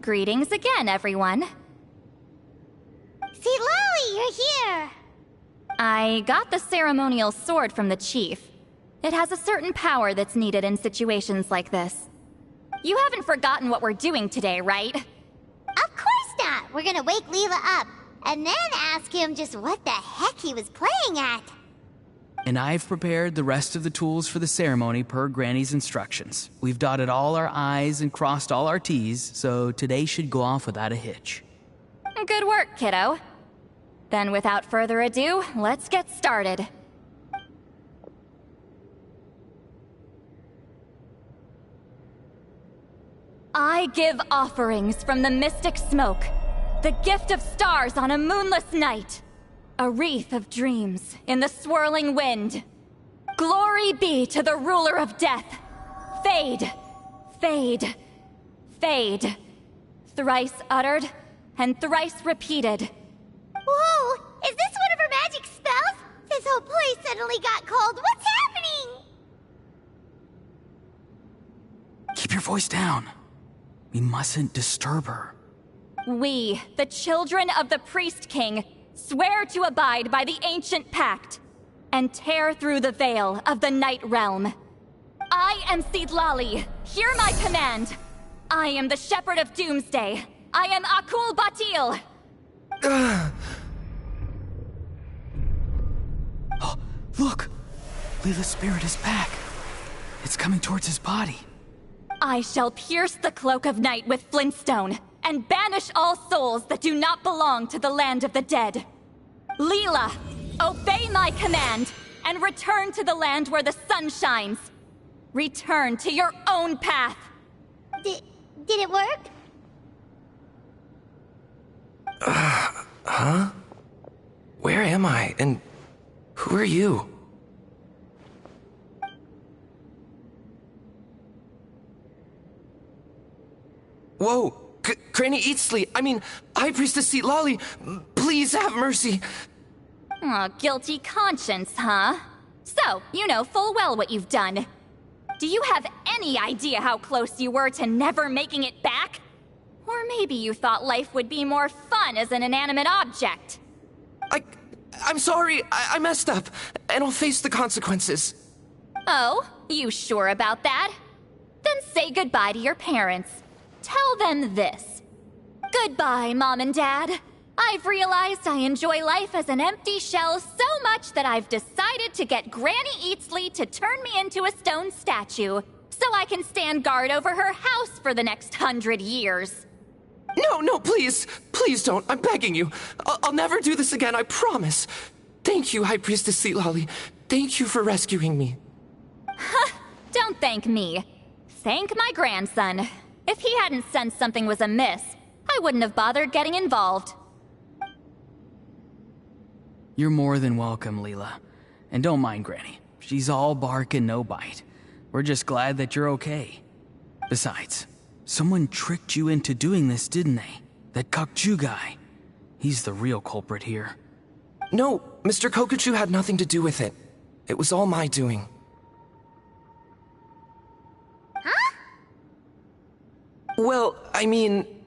Greetings again, everyone. See, Lolly, you're here! I got the ceremonial sword from the chief. It has a certain power that's needed in situations like this. You haven't forgotten what we're doing today, right? Of course not! We're gonna wake Leela up, and then ask him just what the heck he was playing at. And I've prepared the rest of the tools for the ceremony per Granny's instructions. We've dotted all our I's and crossed all our T's, so today should go off without a hitch. Good work, kiddo. Then without further ado, let's get started. I give offerings from the mystic smoke, the gift of stars on a moonless night. A wreath of dreams in the swirling wind. Glory be to the ruler of death. Fade, fade, fade. Thrice uttered and thrice repeated. Whoa! Is this one of her magic spells? This whole place suddenly got cold. What's happening? Keep your voice down. We mustn't disturb her. We, the children of the Priest King, swear to abide by the ancient pact and tear through the veil of the Night Realm. I am Seedlali. Hear my command. I am the Shepherd of Doomsday. I am Akul Batil. Oh, look! Leela's spirit is back. It's coming towards his body. I shall pierce the cloak of night with flintstone and banish all souls that do not belong to the land of the dead. Leela, obey my command and return to the land where the sun shines. Return to your own path. Did it work? Huh? Where am I? And who are you? Whoa! Granny Eatsley, High Priestess Seedlali, please have mercy. Oh, guilty conscience, huh? So, you know full well what you've done. Do you have any idea how close you were to never making it back? Or maybe you thought life would be more fun as an inanimate object. I'm sorry, I messed up, and I'll face the consequences. Oh, you sure about that? Then say goodbye to your parents. Tell them this. Goodbye, Mom and Dad. I've realized I enjoy life as an empty shell so much that I've decided to get Granny Eatsley to turn me into a stone statue, so I can stand guard over her house for the next 100 years. No, please. Please don't. I'm begging you. I'll never do this again, I promise. Thank you, High Priestess Seedlali. Thank you for rescuing me. Don't thank me. Thank my grandson. If he hadn't sensed something was amiss, I wouldn't have bothered getting involved. You're more than welcome, Leela. And don't mind Granny. She's all bark and no bite. We're just glad that you're okay. Besides, someone tricked you into doing this, didn't they? That Kokju guy. He's the real culprit here. No, Mr. Kokuchu had nothing to do with it. It was all my doing. Huh? Well,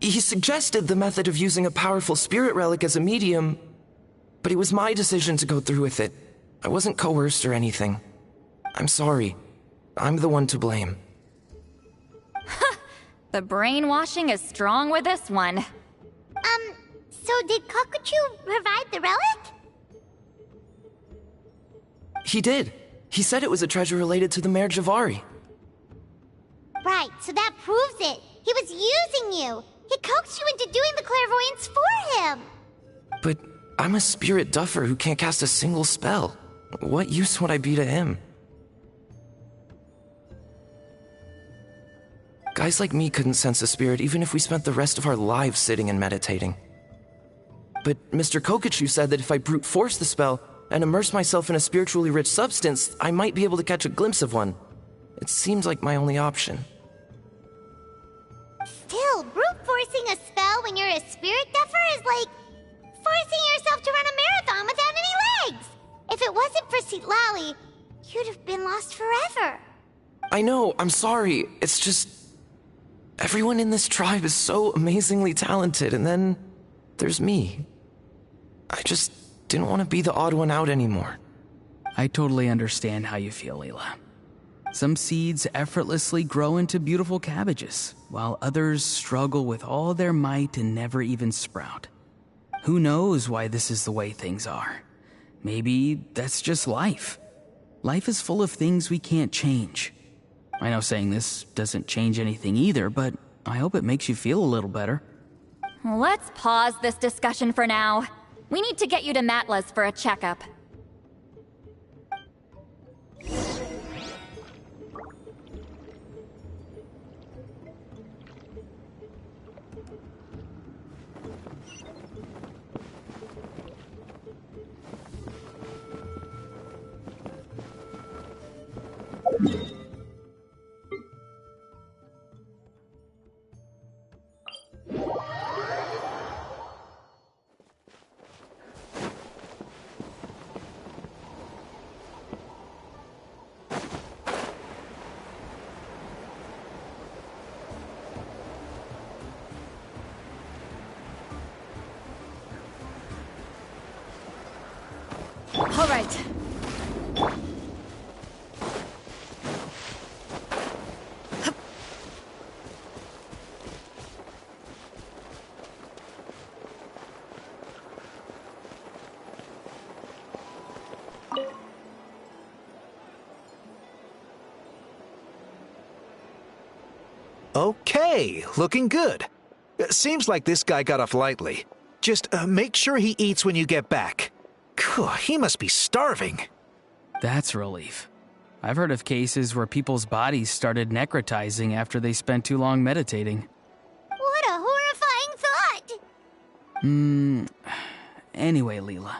he suggested the method of using a powerful spirit relic as a medium, but it was my decision to go through with it. I wasn't coerced or anything. I'm sorry. I'm the one to blame. The brainwashing is strong with this one. So did Kokuchu provide the relic? He did. He said it was a treasure related to the Mare Javari. Right, so that proves it. He was using you. He coaxed you into doing the clairvoyance for him. But I'm a spirit duffer who can't cast a single spell. What use would I be to him? Guys like me couldn't sense a spirit even if we spent the rest of our lives sitting and meditating. But Mr. Kokachu said that if I brute force the spell and immerse myself in a spiritually rich substance, I might be able to catch a glimpse of one. It seems like my only option. Still, brute forcing a spell when you're a spirit duffer is like forcing yourself to run a marathon without any legs. If it wasn't for Citlali, you'd have been lost forever. I know, I'm sorry. It's just... everyone in this tribe is so amazingly talented, and then there's me. I just didn't want to be the odd one out anymore. I totally understand how you feel, Leela. Some seeds effortlessly grow into beautiful cabbages, while others struggle with all their might and never even sprout. Who knows why this is the way things are? Maybe that's just life. Life is full of things we can't change. I know saying this doesn't change anything either, but I hope it makes you feel a little better. Let's pause this discussion for now. We need to get you to Matla's for a checkup. All right. Okay, looking good. Seems like this guy got off lightly. Just make sure he eats when you get back. He must be starving. That's a relief. I've heard of cases where people's bodies started necrotizing after they spent too long meditating. What a horrifying thought! Anyway, Leela,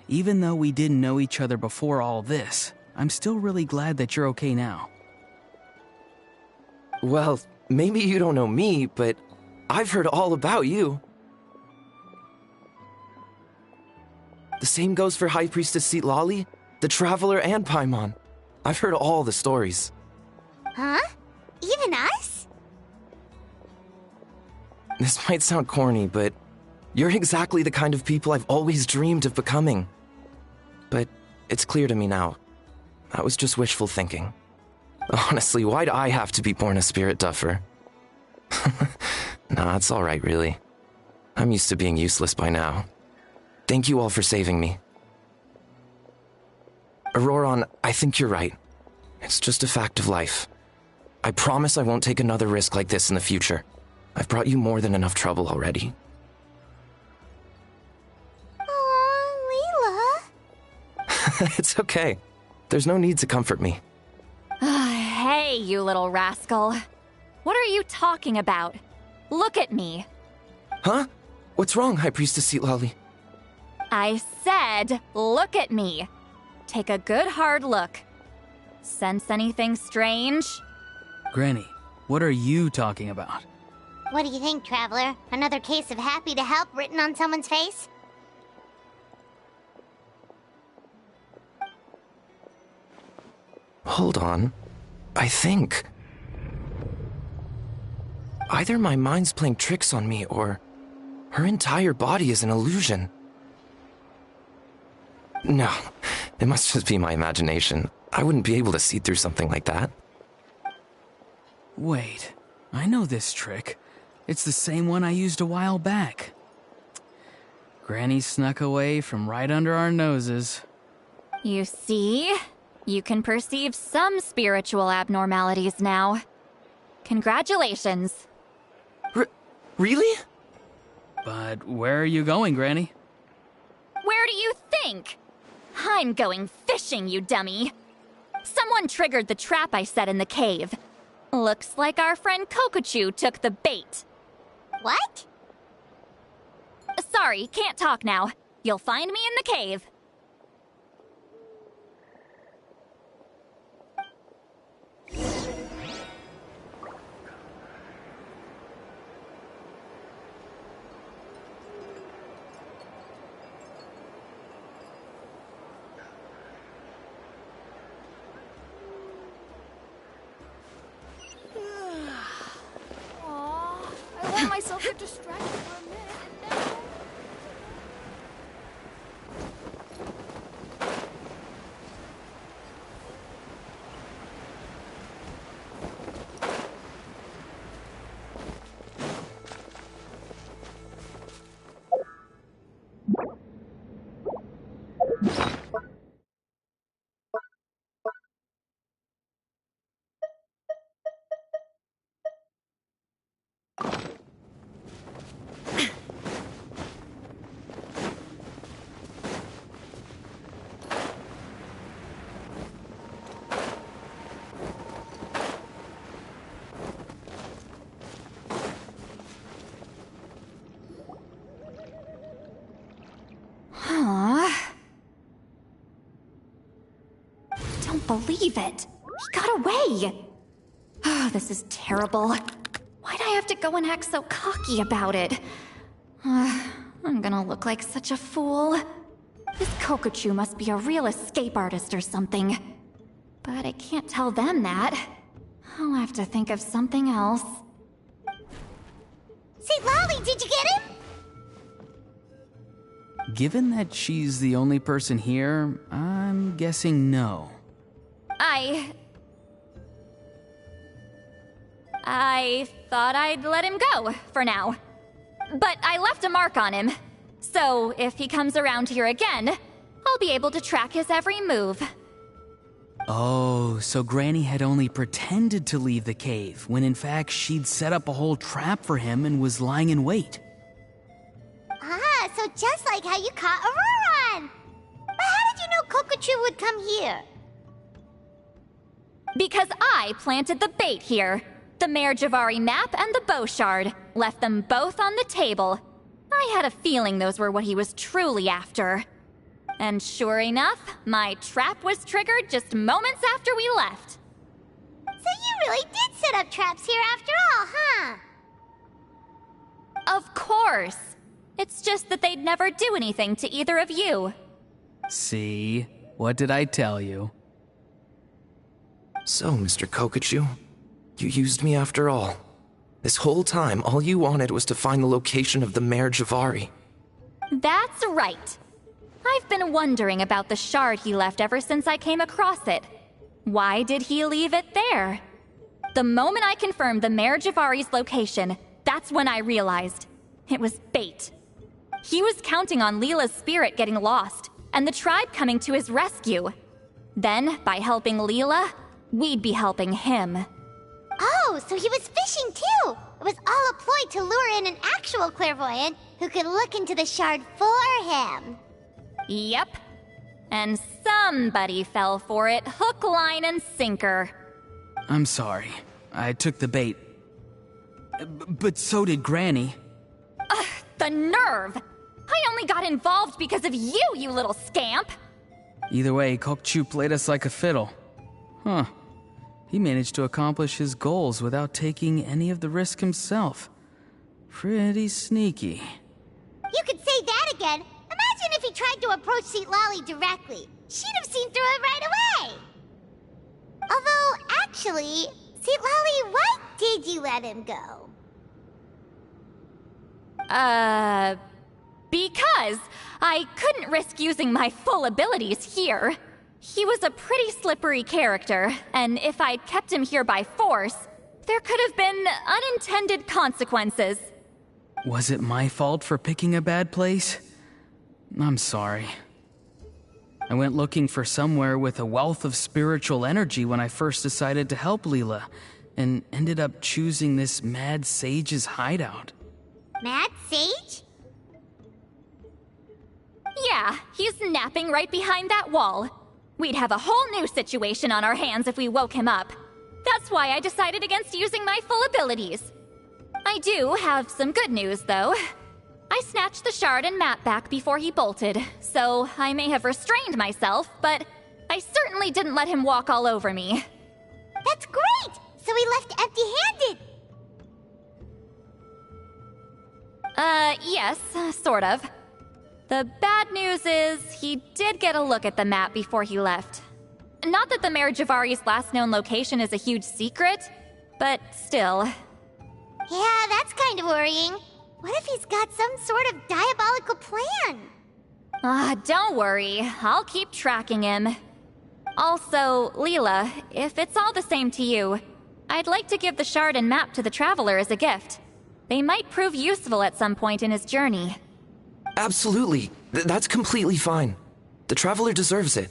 even though we didn't know each other before all this, I'm still really glad that you're okay now. Well, maybe you don't know me, but I've heard all about you. The same goes for High Priestess Citlali, the Traveler, and Paimon. I've heard all the stories. Huh? Even us? This might sound corny, but you're exactly the kind of people I've always dreamed of becoming. But it's clear to me now. That was just wishful thinking. Honestly, why'd I have to be born a spirit duffer? Nah, it's alright, really. I'm used to being useless by now. Thank you all for saving me. Auroron, I think you're right. It's just a fact of life. I promise I won't take another risk like this in the future. I've brought you more than enough trouble already. Aw, Leela. It's okay. There's no need to comfort me. Hey, you little rascal. What are you talking about? Look at me. Huh? What's wrong, High Priestess Citlali? I said, look at me. Take a good hard look. Sense anything strange? Granny, what are you talking about? What do you think, Traveler? Another case of happy to help written on someone's face? Hold on. I think... either my mind's playing tricks on me, or her entire body is an illusion. No, it must just be my imagination. I wouldn't be able to see through something like that. Wait, I know this trick. It's the same one I used a while back. Granny snuck away from right under our noses. You see? You can perceive some spiritual abnormalities now. Congratulations. Really? But where are you going, Granny? Where do you think? I'm going fishing, you dummy. Someone triggered the trap I set in the cave. Looks like our friend Kokochu took the bait. What? Sorry, can't talk now. You'll find me in the cave. I let myself get distracted for a minute and now... Don't believe it. He got away. Oh, this is terrible. Why'd I have to go and act so cocky about it? I'm gonna look like such a fool. This Kokochu must be a real escape artist or something. But I can't tell them that. I'll have to think of something else. St. Lolly, did you get him? Given that she's the only person here, I'm guessing no. I thought I'd let him go, for now. But I left a mark on him. So if he comes around here again, I'll be able to track his every move. Oh, so Granny had only pretended to leave the cave, when in fact she'd set up a whole trap for him and was lying in wait. Ah, so just like how you caught Auroron! But how did you know Kokochu would come here? Because I planted the bait here. The Mare Javari map and the bow shard. Left them both on the table. I had a feeling those were what he was truly after. And sure enough, my trap was triggered just moments after we left. So you really did set up traps here after all, huh? Of course. It's just that they'd never do anything to either of you. See? What did I tell you? So, Mr. Kokochu, you used me after all. This whole time, all you wanted was to find the location of the Mare Javari. That's right. I've been wondering about the shard he left ever since I came across it. Why did he leave it there? The moment I confirmed the Mare Javari's location, that's when I realized it was bait. He was counting on Leela's spirit getting lost, and the tribe coming to his rescue. Then, by helping Leela, we'd be helping him. Oh, so he was fishing too! It was all a ploy to lure in an actual clairvoyant who could look into the shard for him. Yep. And somebody fell for it, hook, line, and sinker. I'm sorry. I took the bait. But so did Granny. Ugh, the nerve! I only got involved because of you, you little scamp! Either way, Kokchu played us like a fiddle. Huh. He managed to accomplish his goals without taking any of the risk himself. Pretty sneaky. You could say that again. Imagine if he tried to approach St. Lolly directly. She'd have seen through it right away. Although, actually, St. Lolly, why did you let him go? Because I couldn't risk using my full abilities here. He was a pretty slippery character, and if I'd kept him here by force, there could have been unintended consequences. Was it my fault for picking a bad place? I'm sorry. I went looking for somewhere with a wealth of spiritual energy when I first decided to help Leela, and ended up choosing this mad sage's hideout. Mad Sage? Yeah, he's napping right behind that wall. We'd have a whole new situation on our hands if we woke him up. That's why I decided against using my full abilities. I do have some good news, though. I snatched the shard and map back before he bolted, so I may have restrained myself, but I certainly didn't let him walk all over me. That's great! So he left empty-handed! Yes, sort of. The bad news is, he did get a look at the map before he left. Not that the Mayor Javari's last known location is a huge secret, but still. Yeah, that's kind of worrying. What if he's got some sort of diabolical plan? Don't worry. I'll keep tracking him. Also, Leela, if it's all the same to you, I'd like to give the shard and map to the Traveler as a gift. They might prove useful at some point in his journey. Absolutely. That's completely fine. The Traveler deserves it.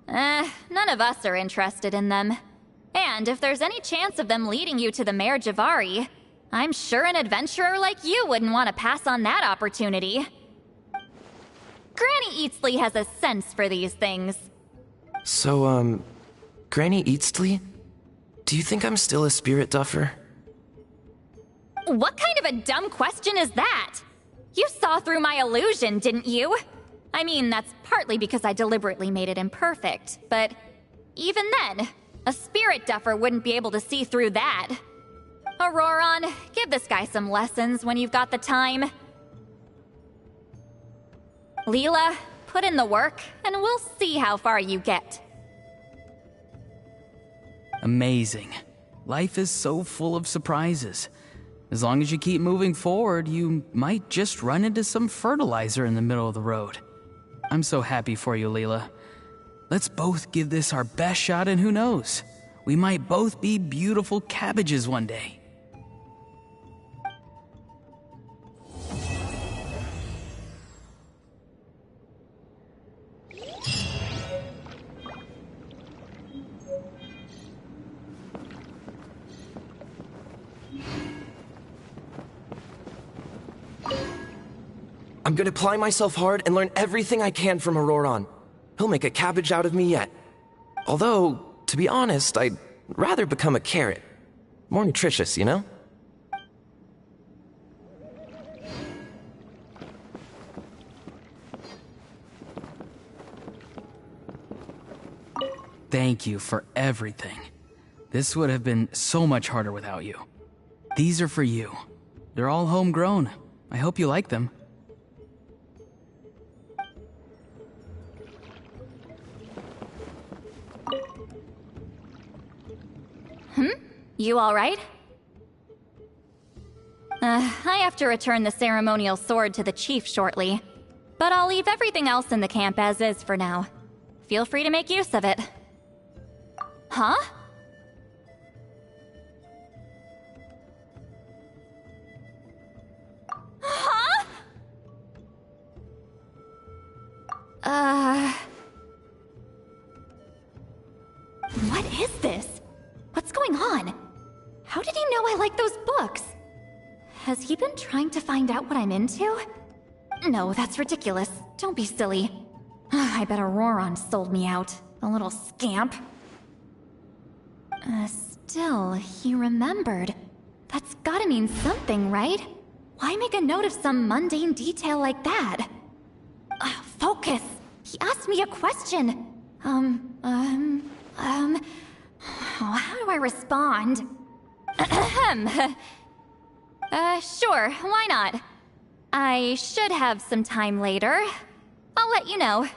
None of us are interested in them. And if there's any chance of them leading you to the Mayor Javari, I'm sure an adventurer like you wouldn't want to pass on that opportunity. Granny Eatsley has a sense for these things. So, Granny Eatsley? Do you think I'm still a spirit duffer? What kind of a dumb question is that? You saw through my illusion, didn't you? I mean, that's partly because I deliberately made it imperfect, but even then, a spirit duffer wouldn't be able to see through that. Auroron, give this guy some lessons when you've got the time. Leela, put in the work, and we'll see how far you get. Amazing. Life is so full of surprises. As long as you keep moving forward, you might just run into some fertilizer in the middle of the road. I'm so happy for you, Leela. Let's both give this our best shot, and who knows? We might both be beautiful cabbages one day. I'm gonna apply myself hard and learn everything I can from Auroron. He'll make a cabbage out of me yet. Although, to be honest, I'd rather become a carrot. More nutritious, you know? Thank you for everything. This would have been so much harder without you. These are for you. They're all homegrown. I hope you like them. You alright? I have to return the ceremonial sword to the chief shortly, but I'll leave everything else in the camp as is for now. Feel free to make use of it. Huh? Huh? What is this? What's going on? How did he know I like those books? Has he been trying to find out what I'm into? No, that's ridiculous. Don't be silly. I bet Auroron sold me out. The little scamp. Still, he remembered. That's gotta mean something, right? Why make a note of some mundane detail like that? Focus! He asked me a question. How do I respond? Sure, why not? I should have some time later. I'll let you know.